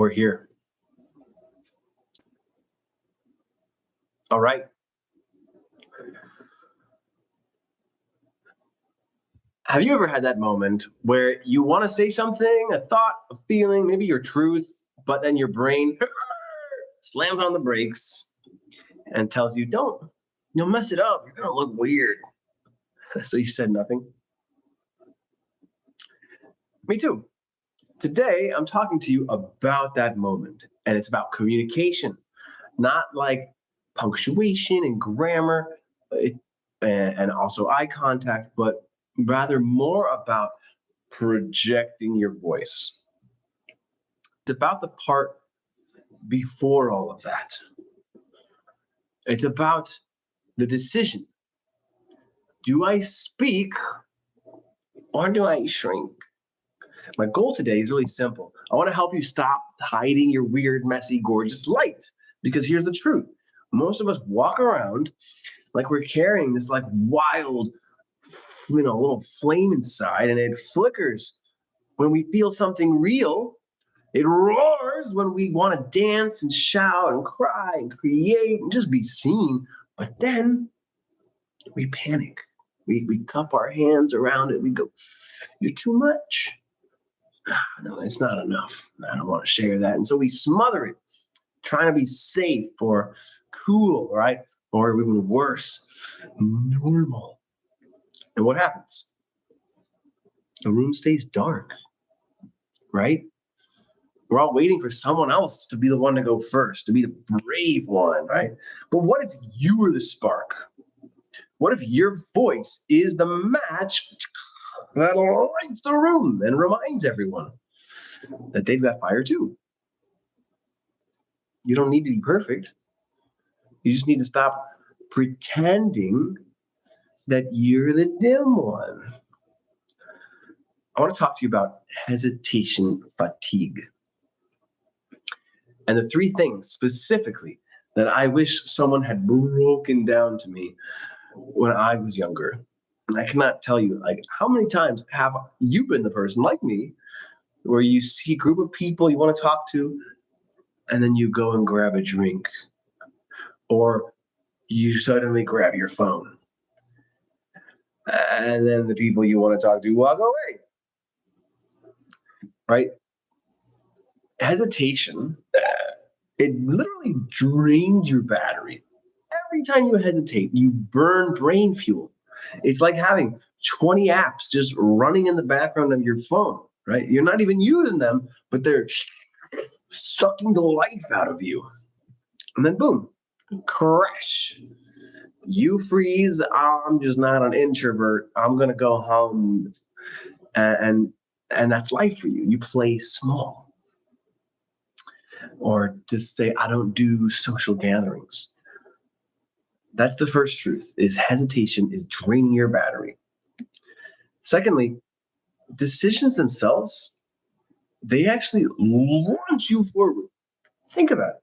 We're here. All right. Have you ever had that moment where you want to say something, a thought, a feeling, maybe your truth, but then your brain slams on the brakes and tells you, don't, you'll mess it up. You're going to look weird. So you said nothing. Me too. Today, I'm talking to you about that moment, and it's about communication, not like punctuation and grammar and also eye contact, but rather more about projecting your voice. It's about the part before all of that. It's about the decision. Do I speak or do I shrink? My goal today is really simple. I want to help you stop hiding your weird, messy, gorgeous light. Because here's the truth. Most of us walk around like we're carrying this like wild, little flame inside, and it flickers when we feel something real. It roars when we want to dance and shout and cry and create and just be seen. But then we panic. We cup our hands around it. We go, you're too much. No, it's not enough. I don't want to share that. And so we smother it, trying to be safe or cool, right? Or even worse, normal. And what happens? The room stays dark, right? We're all waiting for someone else to be the one to go first, to be the brave one, right? But what if you were the spark? What if your voice is the match that lights the room and reminds everyone that they've got fire too? You don't need to be perfect. You just need to stop pretending that you're the dim one. I want to talk to you about hesitation fatigue. And the three things specifically that I wish someone had broken down to me when I was younger. And I cannot tell you, how many times have you been the person like me where you see a group of people you want to talk to, and then you go and grab a drink, or you suddenly grab your phone, and then the people you want to talk to walk away, right? Hesitation, it literally drains your battery. Every time you hesitate, you burn brain fuel. It's like having 20 apps just running in the background of your phone, right? You're not even using them, but they're sucking the life out of you. And then boom, crash. You freeze. I'm just not an introvert. I'm going to go home. And that's life for you. You play small. Or just say, I don't do social gatherings. That's the first truth, is hesitation is draining your battery. Secondly, decisions themselves, they actually launch you forward. Think about it.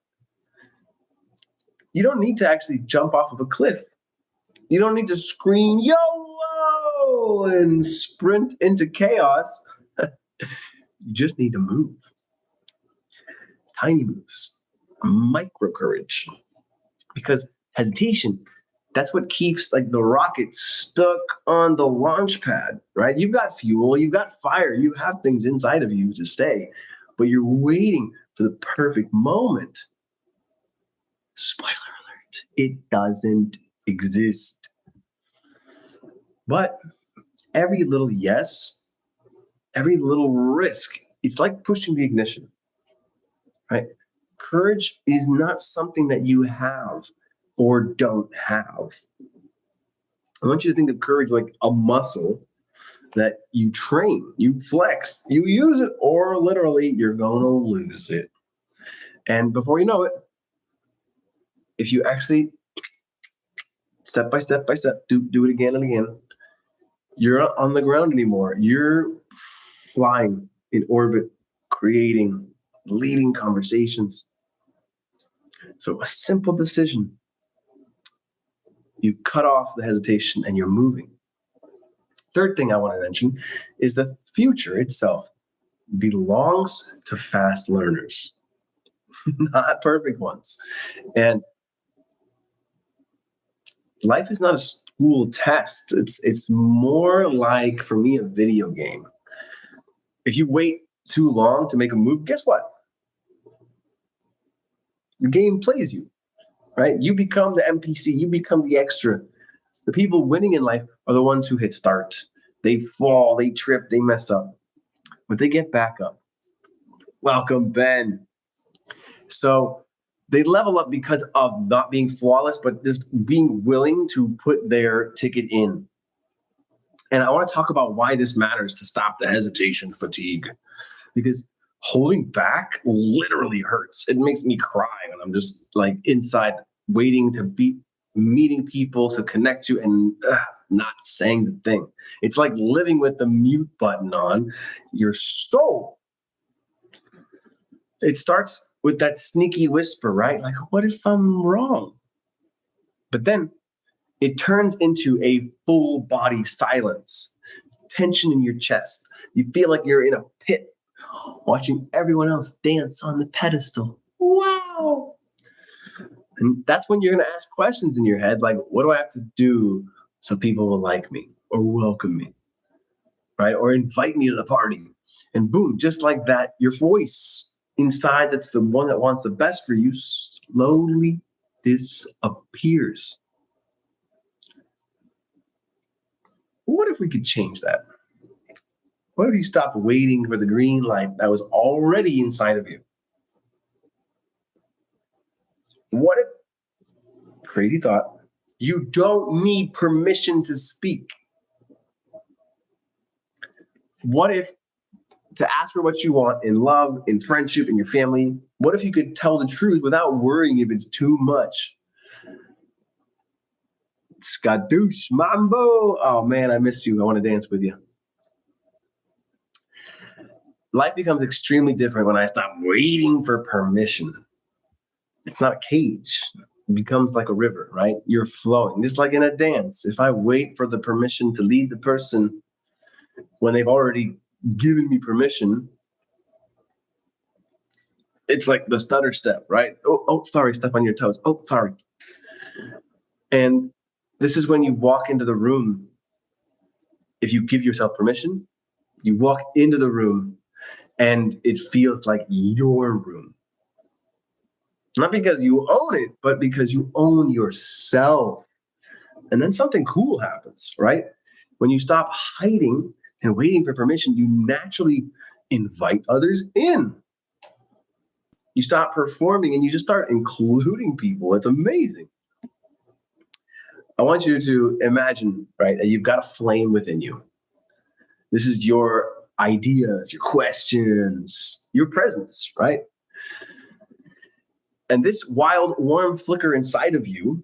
You don't need to actually jump off of a cliff. You don't need to scream, YOLO, and sprint into chaos. You just need to move. Tiny moves, micro courage. Because hesitation, that's what keeps the rocket stuck on the launch pad, right? You've got fuel, you've got fire, you have things inside of you to stay, but you're waiting for the perfect moment. Spoiler alert, it doesn't exist. But every little yes, every little risk, it's like pushing the ignition, right? Courage is not something that you have or don't have. I want you to think of courage like a muscle that you train, you flex, you use it, or literally you're going to lose it. And before you know it, if you actually step by step do it again and again, you're not on the ground anymore. You're flying in orbit, creating, leading conversations. So a simple decision. You cut off the hesitation and you're moving. Third thing I want to mention is the future itself belongs to fast learners. not perfect ones. And life is not a school test. It's more like, for me, a video game. If you wait too long to make a move, guess what? The game plays you, right? You become the NPC, you become the extra. The people winning in life are the ones who hit start. They fall, they trip, they mess up, but they get back up. Welcome, Ben. So they level up because of not being flawless, but just being willing to put their ticket in. And I want to talk about why this matters to stop the hesitation fatigue, because holding back literally hurts. It makes me cry when I'm just like inside waiting to be meeting people to connect to and not saying the thing. It's like living with the mute button on. Your soul, it starts with that sneaky whisper, right? Like, what if I'm wrong? But then it turns into a full body silence, tension in your chest. You feel like you're in a pit watching everyone else dance on the pedestal. Wow. And that's when you're going to ask questions in your head like, what do I have to do so people will like me or welcome me, right? Or invite me to the party. And boom, just like that, your voice inside, that's the one that wants the best for you, slowly disappears. What if we could change that? What if you stopped waiting for the green light that was already inside of you? What if, crazy thought, you don't need permission to speak? What if to ask for what you want in love, in friendship, in your family, what if you could tell the truth without worrying if it's too much? Skadoosh Mambo. Oh man, I miss you. I want to dance with you. Life becomes extremely different when I stop waiting for permission. It's not a cage. It becomes like a river, right? You're flowing, just like in a dance. If I wait for the permission to lead the person when they've already given me permission, it's like the stutter step, right? Oh, sorry, step on your toes. Oh, sorry. And this is when you walk into the room. If you give yourself permission, you walk into the room and it feels like your room. Not because you own it, but because you own yourself. And then something cool happens, right? When you stop hiding and waiting for permission, you naturally invite others in. You stop performing and you just start including people. It's amazing. I want you to imagine, right, that you've got a flame within you. This is your ideas, your questions, your presence, right? And this wild, warm flicker inside of you,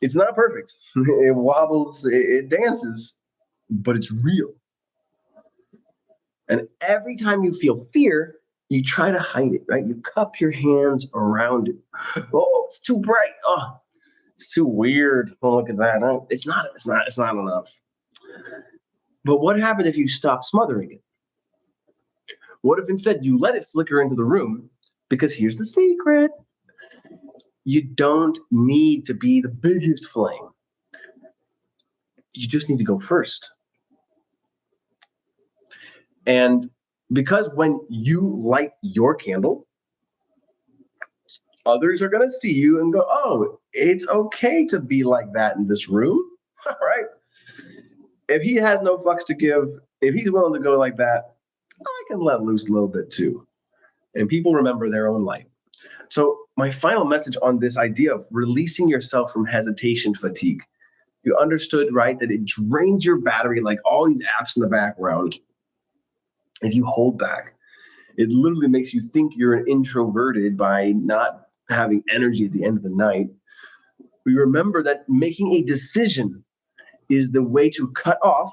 it's not perfect. It wobbles, it dances, but it's real. And every time you feel fear, you try to hide it, right? You cup your hands around it. Oh, it's too bright. Oh, it's too weird. Oh, look at that. Oh, it's not enough. But what happened if you stop smothering it? What if instead you let it flicker into the room? Because here's the secret. You don't need to be the biggest flame. You just need to go first. And because when you light your candle, others are going to see you and go, oh, it's okay to be like that in this room, right? If he has no fucks to give, if he's willing to go like that, I can let loose a little bit too. And people remember their own light. So my final message on this idea of releasing yourself from hesitation fatigue, you understood, right, that it drains your battery like all these apps in the background. If you hold back, it literally makes you think you're an introverted by not having energy at the end of the night. We remember that making a decision is the way to cut off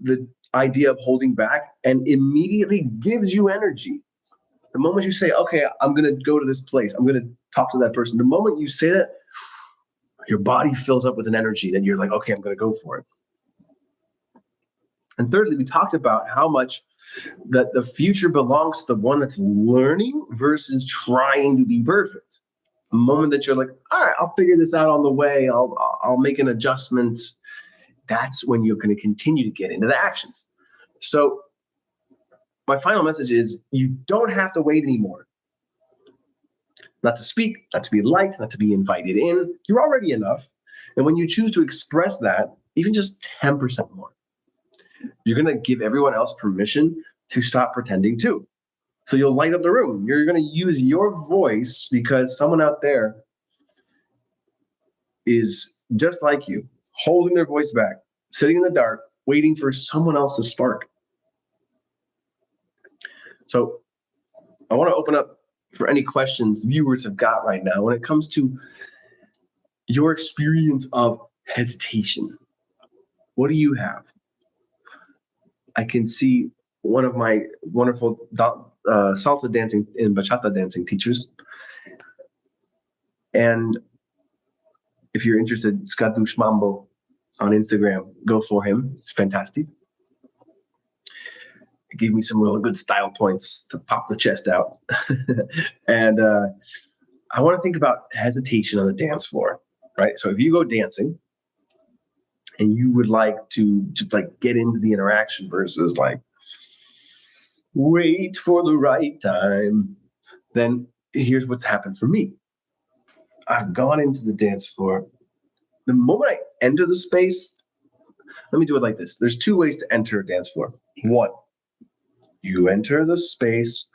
the idea of holding back and immediately gives you energy. The moment you say, okay, I'm going to go to this place, I'm going to talk to that person, the moment you say that, your body fills up with an energy that you're like, okay, I'm going to go for it. And thirdly, we talked about how much that the future belongs to the one that's learning versus trying to be perfect. The moment that you're like, all right, I'll figure this out on the way, I'll make an adjustment, that's when you're going to continue to get into the actions. So my final message is you don't have to wait anymore. Not to speak, not to be liked, not to be invited in. You're already enough. And when you choose to express that, even just 10% more, you're going to give everyone else permission to stop pretending too. So you'll light up the room. You're going to use your voice because someone out there is just like you, holding their voice back, sitting in the dark, waiting for someone else to spark. So I want to open up for any questions viewers have got right now when it comes to your experience of hesitation. What do you have? I can see one of my wonderful salsa dancing and bachata dancing teachers. And if you're interested, Skadush Mambo on Instagram, go for him. It's fantastic. It gave me some really good style points to pop the chest out. And I want to think about hesitation on the dance floor, right? So if you go dancing and you would like to just like get into the interaction versus like wait for the right time, then here's what's happened for me. I've gone into the dance floor. The moment I enter the space, let me do it like this. There's two ways to enter a dance floor. One, you enter the space,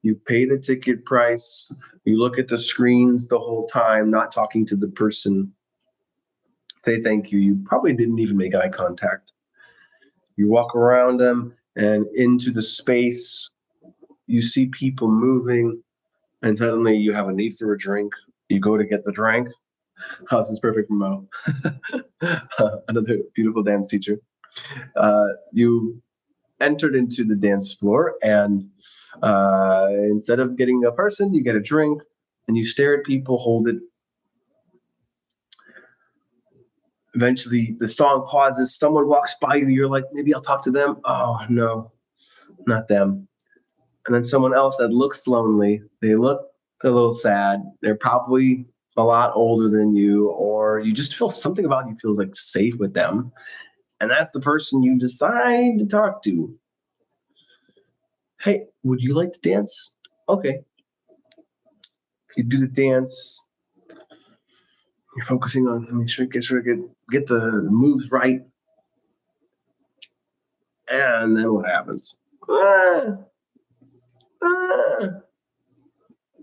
you pay the ticket price, you look at the screens the whole time, not talking to the person. Say thank you. You probably didn't even make eye contact. You walk around them and into the space. You see people moving, and suddenly you have a need for a drink. You go to get the drink. Oh, this is perfect for Mo. Another beautiful dance teacher. You've entered into the dance floor, and instead of getting a person, you get a drink, and you stare at people, hold it. Eventually, the song pauses. Someone walks by you. You're like, maybe I'll talk to them. Oh, no, not them. And then someone else that looks lonely. They look a little sad. They're probably a lot older than you, or you just feel something about you feels like safe with them. And that's the person you decide to talk to. Hey, would you like to dance? Okay. You do the dance. You're focusing on make sure get the moves right. And then what happens?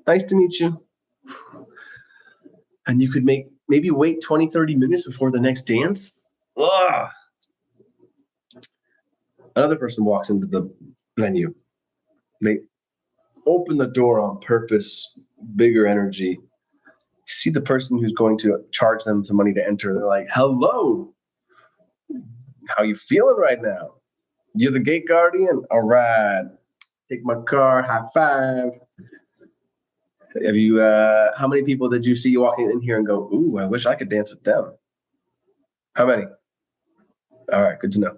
Nice to meet you. And you could maybe wait 20, 30 minutes before the next dance. Ugh. Another person walks into the venue. They open the door on purpose, bigger energy. See the person who's going to charge them some money to enter. They're like, hello, how you feeling right now? You're the gate guardian? All right. Take my car, high five. Have you, how many people did you see walking in here and go, ooh, I wish I could dance with them? How many? All right, good to know.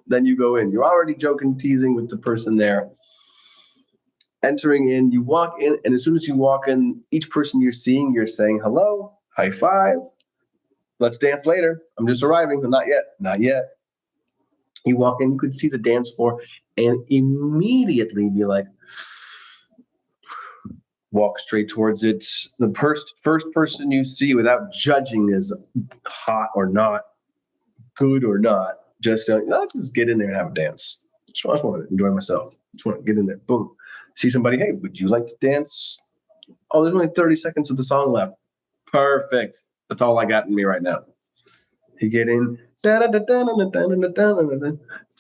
Then you go in. You're already joking, teasing with the person there. Entering in, you walk in, and as soon as you walk in, each person you're seeing, you're saying hello, high five, let's dance later. I'm just arriving, but not yet, not yet. You walk in, you could see the dance floor, and immediately be like, walk straight towards it. The first person you see without judging is hot or not, good or not. Just saying, just get in there and have a dance. Just want to enjoy myself. Just want to get in there. Boom. See somebody, hey, would you like to dance? Oh, there's only 30 seconds of the song left. Perfect. That's all I got in me right now. You get in. It's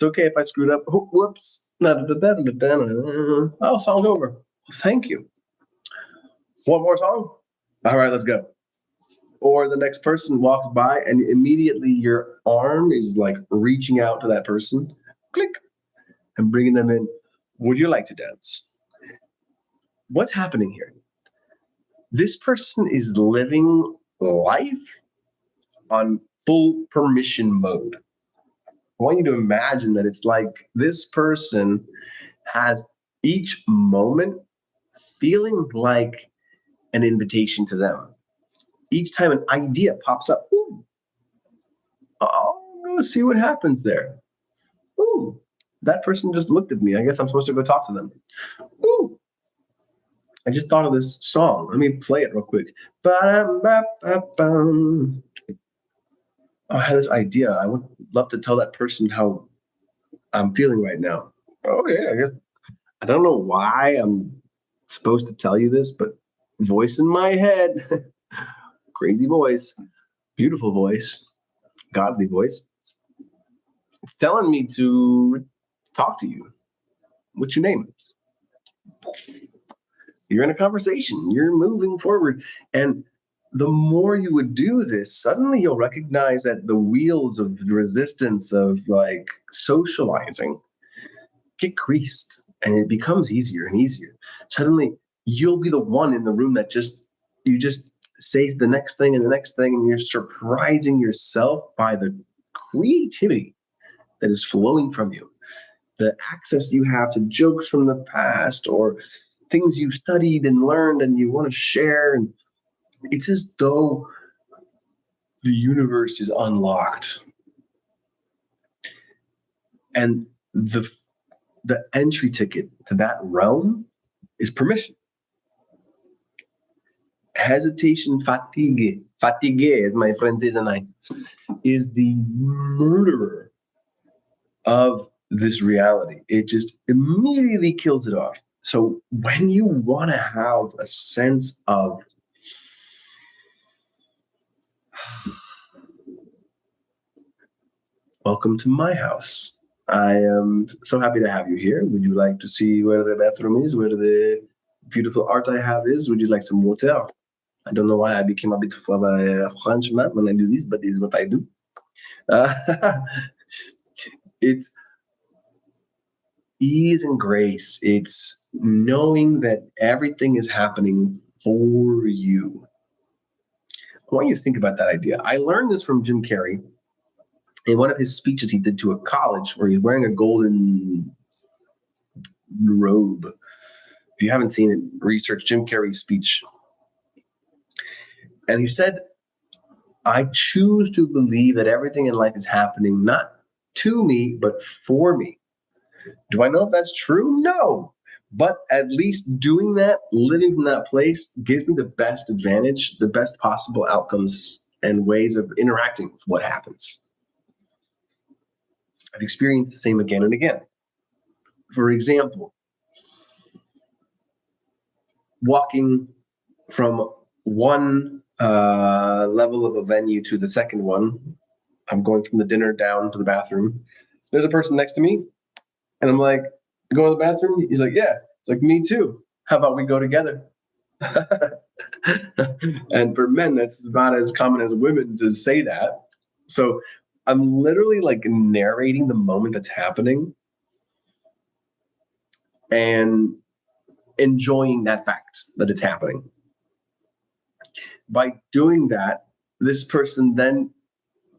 okay if I screwed up. Whoops. Oh, song's over. Thank you. One more song? All right, let's go. Or the next person walks by and immediately your arm is like reaching out to that person. Click. And bringing them in. Would you like to dance? What's happening here? This person is living life on full permission mode. I want you to imagine that it's like this person has each moment feeling like an invitation to them. Each time an idea pops up, ooh, I'll go see what happens there. Ooh, that person just looked at me. I guess I'm supposed to go talk to them. Ooh, I just thought of this song. Let me play it real quick. Ba-dum-ba-ba-bum. Oh, I had this idea. I would love to tell that person how I'm feeling right now. Oh, yeah, I guess. I don't know why I'm supposed to tell you this, but voice in my head, crazy voice, beautiful voice, godly voice. It's telling me to talk to you. What's your name? You're in a conversation, you're moving forward. And the more you would do this, suddenly you'll recognize that the wheels of the resistance of like socializing get greased and it becomes easier and easier. Suddenly you'll be the one in the room that you just say the next thing and the next thing, and you're surprising yourself by the creativity that is flowing from you, the access you have to jokes from the past or things you've studied and learned and you want to share. And it's as though the universe is unlocked. And the entry ticket to that realm is permission. Hesitation, fatigue, as my friend says, and I, is the murderer of this reality. It just immediately kills it off. So when you want to have a sense of welcome to my house. I am so happy to have you here. Would you like to see where the bathroom is, where the beautiful art I have is? Would you like some water? I don't know why I became a bit of a Frenchman when I do this, but this is what I do. Uh, it's ease and grace. It's knowing that everything is happening for you. I want you to think about that idea. I learned this from Jim Carrey in one of his speeches he did to a college where he's wearing a golden robe. If you haven't seen it, research Jim Carrey's speech. And he said, I choose to believe that everything in life is happening not to me, but for me. Do I know if that's true? No. But at least doing that, living from that place, gives me the best advantage, the best possible outcomes and ways of interacting with what happens. I've experienced the same again and again. For example, walking from one level of a venue to the second one, I'm going from the dinner down to the bathroom. There's a person next to me, and I'm like, you going to the bathroom? He's like, yeah. It's like, me too. How about we go together? And for men, that's not as common as women to say that. So I'm literally like narrating the moment that's happening and enjoying that fact that it's happening. By doing that, this person then,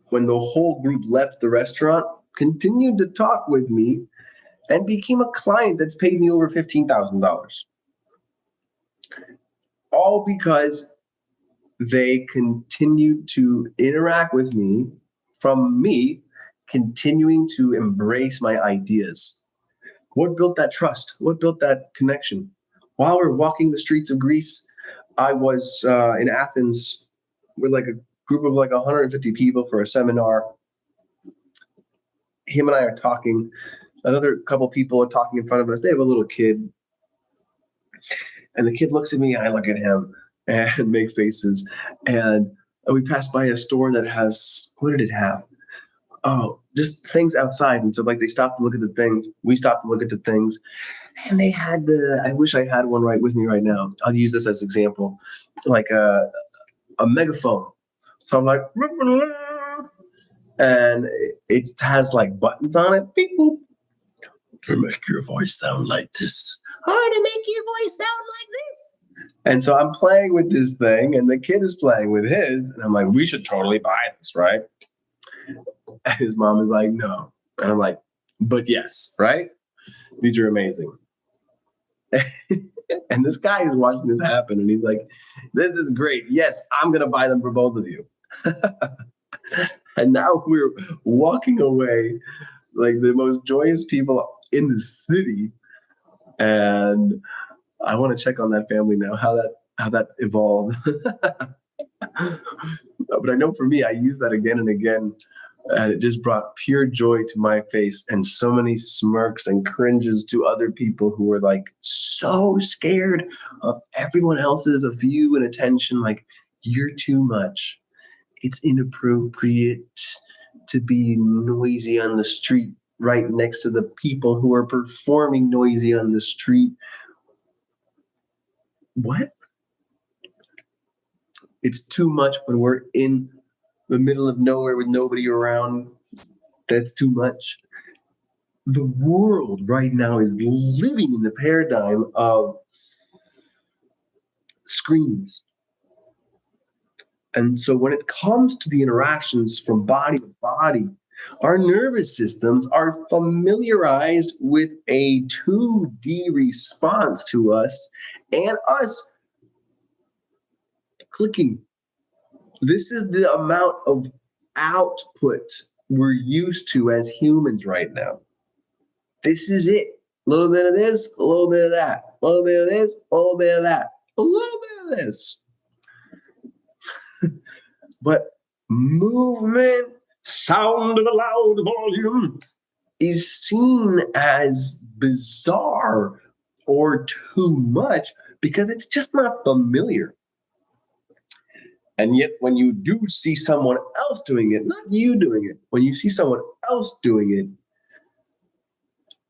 when the whole group left the restaurant, continued to talk with me and became a client that's paid me over $15,000. All because they continued to interact with me from me continuing to embrace my ideas. What built that trust? What built that connection? While we're walking the streets of Greece, I was in Athens with like a group of like 150 people for a seminar. Him and I are talking. Another couple people are talking in front of us. They have a little kid. And the kid looks at me and I look at him and make faces. And we passed by a store that has, what did it have? Oh, just things outside. And so like they stopped to look at the things. We stopped to look at the things. And they had I wish I had one right with me right now. I'll use this as an example, like a megaphone. So I'm like, and it has like buttons on it. Beep, boop. To make your voice sound like this. Or to make your voice sound like this. And so I'm playing with this thing, and the kid is playing with his. And I'm like, we should totally buy this, right? And his mom is like, no. And I'm like, but yes, right? These are amazing. And this guy is watching this happen and he's like, this is great. Yes, I'm going to buy them for both of you. And now we're walking away like the most joyous people in the city. And I want to check on that family now, how that evolved. But I know for me, I use that again and again, and it just brought pure joy to my face and so many smirks and cringes to other people who were like so scared of everyone else's view and attention. Like, you're too much. It's inappropriate to be noisy on the street right next to the people who are performing noisy on the street. What? It's too much when we're in the middle of nowhere with nobody around. That's too much. The world right now is living in the paradigm of screens. And so when it comes to the interactions from body to body, our nervous systems are familiarized with a 2D response to us and us clicking. This is the amount of output we're used to as humans right now. This is it. A little bit of this, a little bit of that, a little bit of this, a little bit of that, a little bit of this. But movement, sound of a loud volume, is seen as bizarre or too much because it's just not familiar. And yet, when you do see someone else doing it, not you doing it, when you see someone else doing it,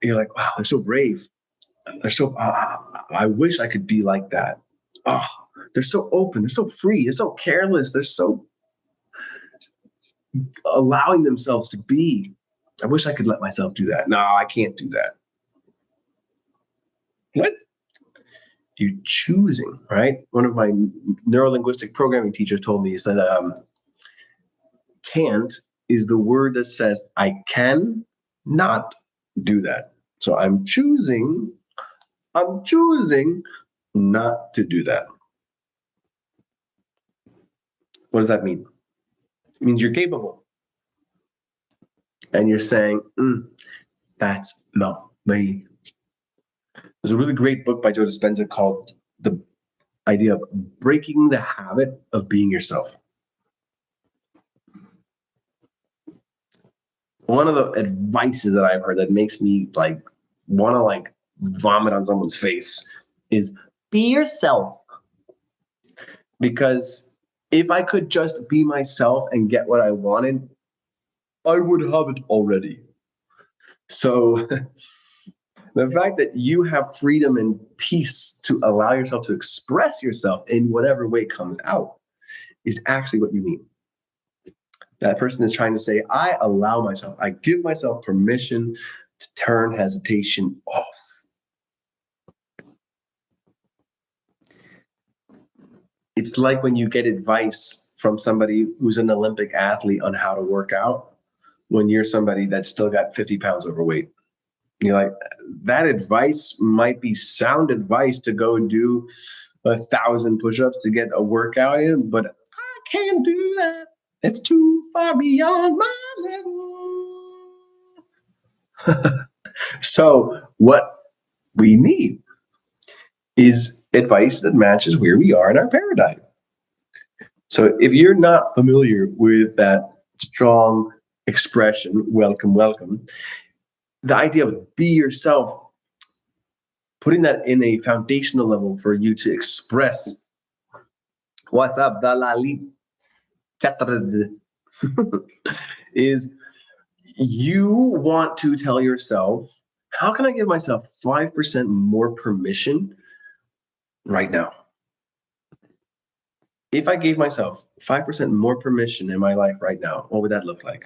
you're like, wow, they're so brave. They're so, I wish I could be like that. Oh, they're so open. They're so free. They're so careless. They're so allowing themselves to be. I wish I could let myself do that. No, I can't do that. What? You're choosing, right? One of my neurolinguistic programming teachers told me, he said, can't is the word that says I can not do that. So I'm choosing not to do that. What does that mean? It means you're capable. And you're saying, that's not me. There's a really great book by Joe Dispenza called The Idea of Breaking the Habit of Being Yourself. One of the advices that I've heard that makes me like want to like vomit on someone's face is be yourself. Because if I could just be myself and get what I wanted, I would have it already. So the fact that you have freedom and peace to allow yourself to express yourself in whatever way comes out is actually what you mean. That person is trying to say, I allow myself, I give myself permission to turn hesitation off. It's like when you get advice from somebody who's an Olympic athlete on how to work out, when you're somebody that's still got 50 pounds overweight. You're like, that advice might be sound advice to go and do 1,000 push-ups to get a workout in, but I can't do that. It's too far beyond my level. So what we need is advice that matches where we are in our paradigm. So if you're not familiar with that strong expression, welcome, welcome, the idea of be yourself, putting that in a foundational level for you to express what's up, Dalali, is you want to tell yourself, how can I give myself 5% more permission right now? If I gave myself 5% more permission in my life right now, what would that look like?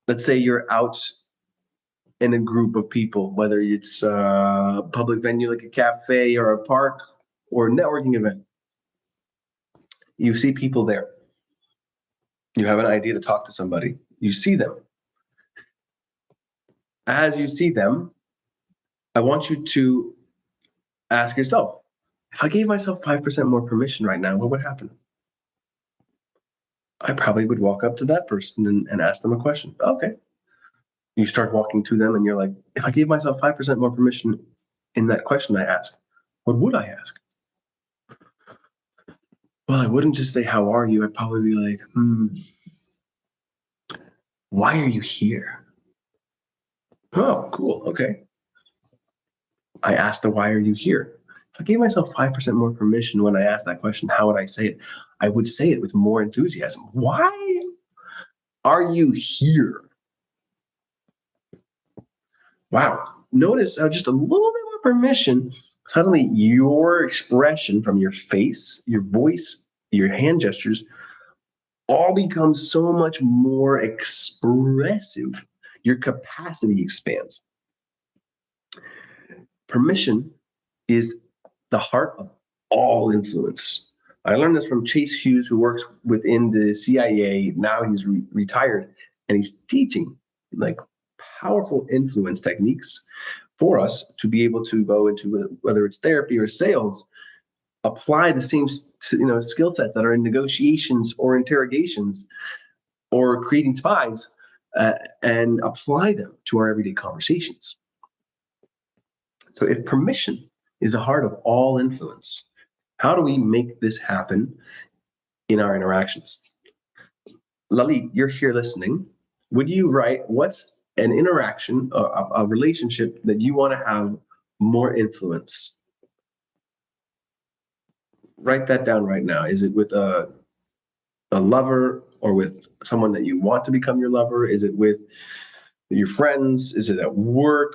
Let's say you're out in a group of people, whether it's a public venue like a cafe or a park or a networking event. You see people there. You have an idea to talk to somebody. You see them. As you see them, I want you to ask yourself, if I gave myself 5% more permission right now, what would happen? I probably would walk up to that person and ask them a question. Okay. You start walking to them and you're like, if I gave myself 5% more permission in that question I asked, what would I ask? Well, I wouldn't just say, how are you? I'd probably be like, why are you here? Oh, cool. Okay. I asked the why are you here? If I gave myself 5% more permission when I asked that question, how would I say it? I would say it with more enthusiasm. Why are you here? Wow. Notice how just a little bit more permission, suddenly your expression from your face, your voice, your hand gestures all becomes so much more expressive. Your capacity expands. Permission is the heart of all influence. I learned this from Chase Hughes, who works within the CIA. Now he's retired, and he's teaching like powerful influence techniques for us to be able to go into, whether it's therapy or sales, apply the same skill sets that are in negotiations or interrogations or creating spies, and apply them to our everyday conversations. So if permission is the heart of all influence, how do we make this happen in our interactions? Lalit, you're here listening. Would you write what's an interaction, a relationship that you want to have more influence? Write that down right now. Is it with a lover or with someone that you want to become your lover? Is it with your friends? Is it at work?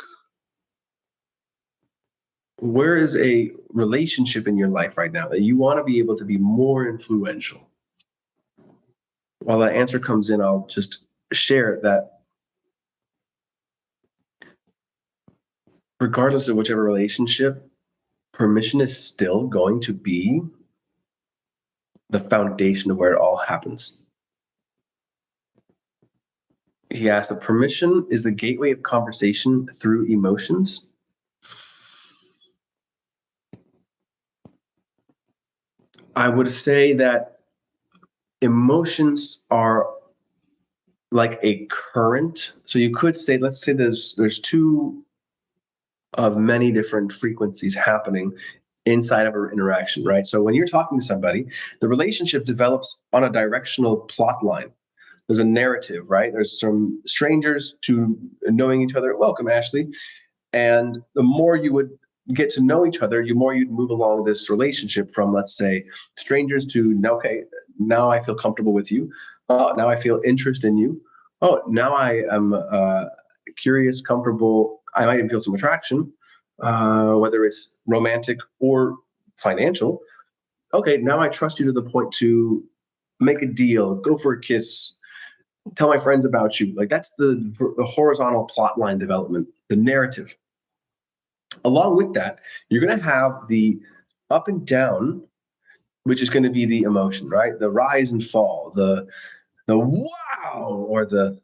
Where is a relationship in your life right now that you want to be able to be more influential? While that answer comes in, I'll just share that regardless of whichever relationship, permission is still going to be the foundation of where it all happens. He asked that permission is the gateway of conversation through emotions. I would say that emotions are like a current. So you could say, let's say there's two of many different frequencies happening inside of our interaction, right? So when you're talking to somebody, the relationship develops on a directional plot line. There's a narrative, right? There's some strangers to knowing each other. Welcome, Ashley. And the more you would get to know each other, the more you'd move along this relationship from, let's say, strangers to, okay, now I feel comfortable with you. Now I feel interest in you. Oh, now I am curious, comfortable. I might even feel some attraction, whether it's romantic or financial. Okay, now I trust you to the point to make a deal, go for a kiss, tell my friends about you. Like that's the horizontal plot line development, the narrative. Along with that, you're going to have the up and down, which is going to be the emotion, right? The rise and fall, the wow or the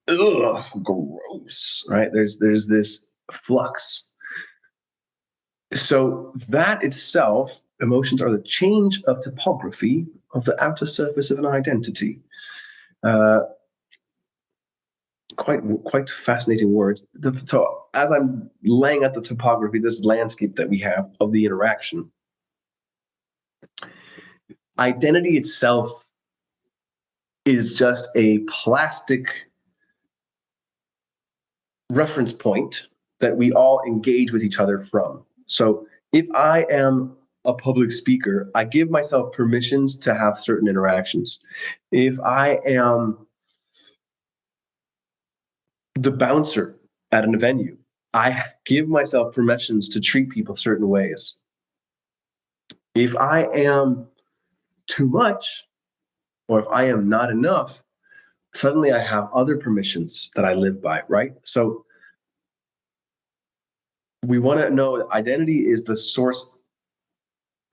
ugh, gross, right? There's this flux. So that itself, emotions are the change of topography of the outer surface of an identity. Quite fascinating words. So as I'm laying out the topography, this landscape that we have of the interaction, identity itself is just a plastic reference point that we all engage with each other from. So if I am a public speaker, I give myself permissions to have certain interactions. If I am the bouncer at a venue, I give myself permissions to treat people certain ways. If I am too much, or if I am not enough, suddenly I have other permissions that I live by, right? So we want to know that identity is the source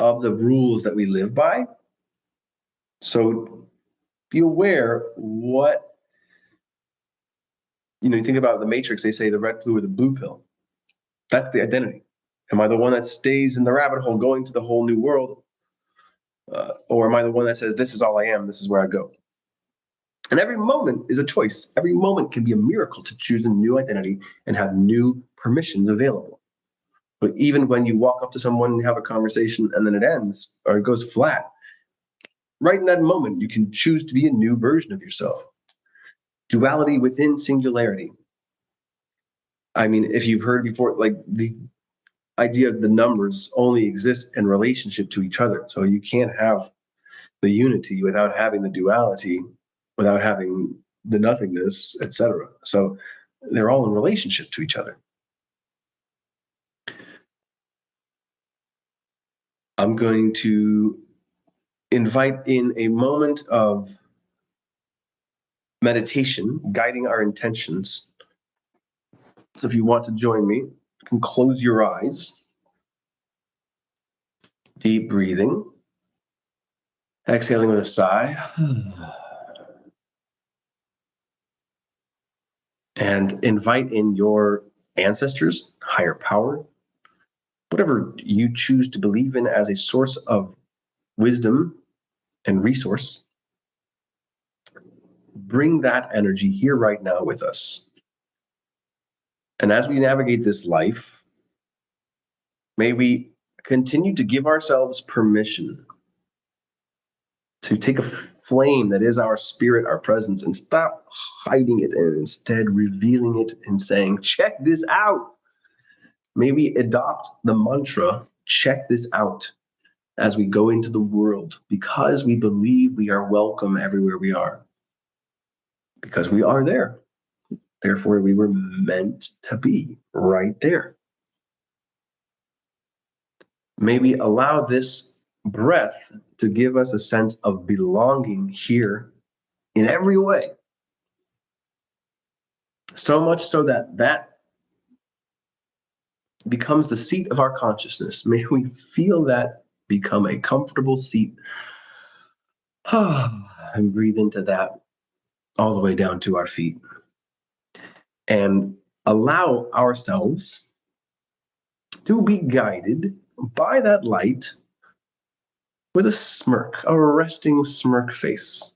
of the rules that we live by. So be aware what You think about the Matrix, they say the red pill or the blue pill. That's the identity. Am I the one that stays in the rabbit hole going to the whole new world? Or am I the one that says, this is all I am, this is where I go? And every moment is a choice. Every moment can be a miracle to choose a new identity and have new permissions available. But even when you walk up to someone and have a conversation and then it ends or it goes flat, right in that moment, you can choose to be a new version of yourself. Duality within singularity. I mean, if you've heard before, like the idea of the numbers only exist in relationship to each other. So you can't have the unity without having the duality, without having the nothingness, etc. So they're all in relationship to each other. I'm going to invite in a moment of meditation, guiding our intentions. So if you want to join me, you can close your eyes. Deep breathing. Exhaling with a sigh. And invite in your ancestors, higher power, whatever you choose to believe in as a source of wisdom and resource. Bring that energy here right now with us. And as we navigate this life, may we continue to give ourselves permission to take a flame that is our spirit, our presence, and stop hiding it and instead revealing it and saying, check this out. May we adopt the mantra, check this out, as we go into the world, because we believe we are welcome everywhere we are. Because we are there. Therefore, we were meant to be right there. May we allow this breath to give us a sense of belonging here in every way. So much so that that becomes the seat of our consciousness. May we feel that become a comfortable seat. And breathe into that all the way down to our feet. And allow ourselves to be guided by that light with a smirk, a resting smirk face.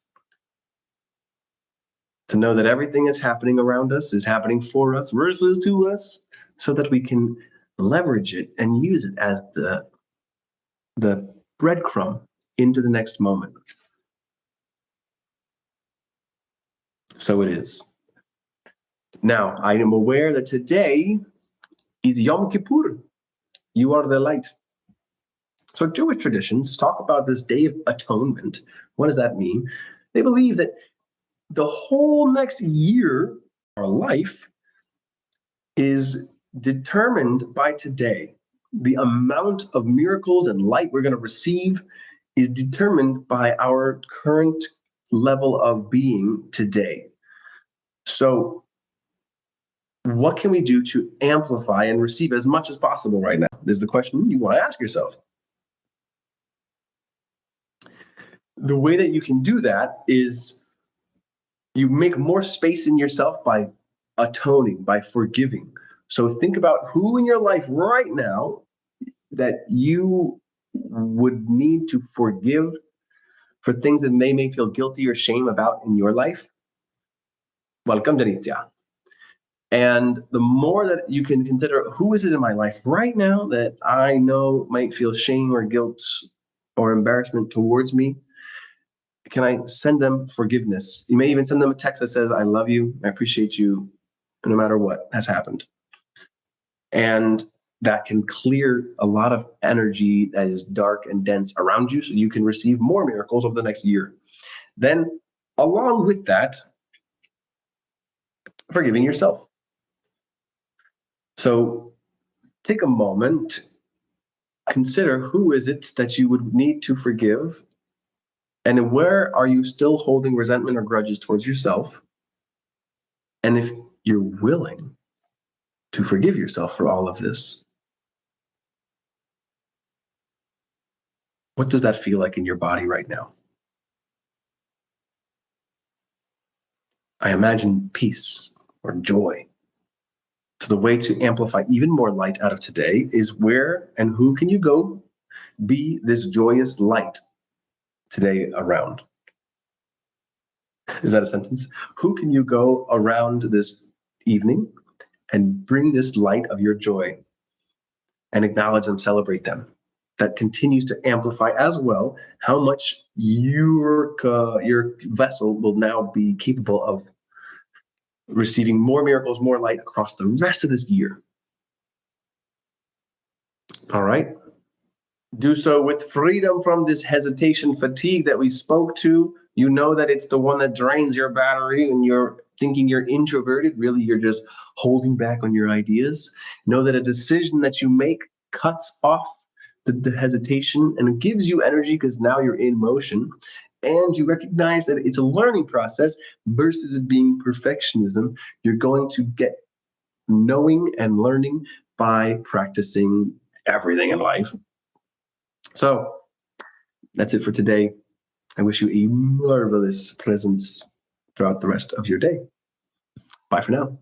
To know that everything that's happening around us is happening for us versus to us, so that we can leverage it and use it as the breadcrumb into the next moment. So it is. Now, I am aware that today is Yom Kippur. You are the light. So Jewish traditions talk about this Day of Atonement. What does that mean? They believe that the whole next year, our life, is determined by today. The amount of miracles and light we're going to receive is determined by our current level of being today. So what can we do to amplify and receive as much as possible right now? This is the question you want to ask yourself. The way that you can do that is you make more space in yourself by atoning, by forgiving. So think about who in your life right now that you would need to forgive for things that they may feel guilty or shame about in your life. Welcome to Nitya. And the more that you can consider who is it in my life right now that I know might feel shame or guilt or embarrassment towards me, can I send them forgiveness? You may even send them a text that says, I love you, I appreciate you, no matter what has happened. And that can clear a lot of energy that is dark and dense around you so you can receive more miracles over the next year. Then, along with that, forgiving yourself. So take a moment, consider who is it that you would need to forgive, and where are you still holding resentment or grudges towards yourself? And if you're willing to forgive yourself for all of this, what does that feel like in your body right now? I imagine peace, or joy. So the way to amplify even more light out of today is where and who can you go be this joyous light today around? Is that a sentence? Who can you go around this evening and bring this light of your joy and acknowledge them, celebrate them? That continues to amplify as well how much your vessel will now be capable of receiving more miracles, more light across the rest of this year. All right. Do so with freedom from this hesitation fatigue that we spoke to. You know that it's the one that drains your battery and you're thinking you're introverted. Really, you're just holding back on your ideas. Know that a decision that you make cuts off the hesitation and it gives you energy because now you're in motion. And you recognize that it's a learning process versus it being perfectionism. You're going to get knowing and learning by practicing everything in life. So that's it for today. I wish you a marvelous presence throughout the rest of your day. Bye for now.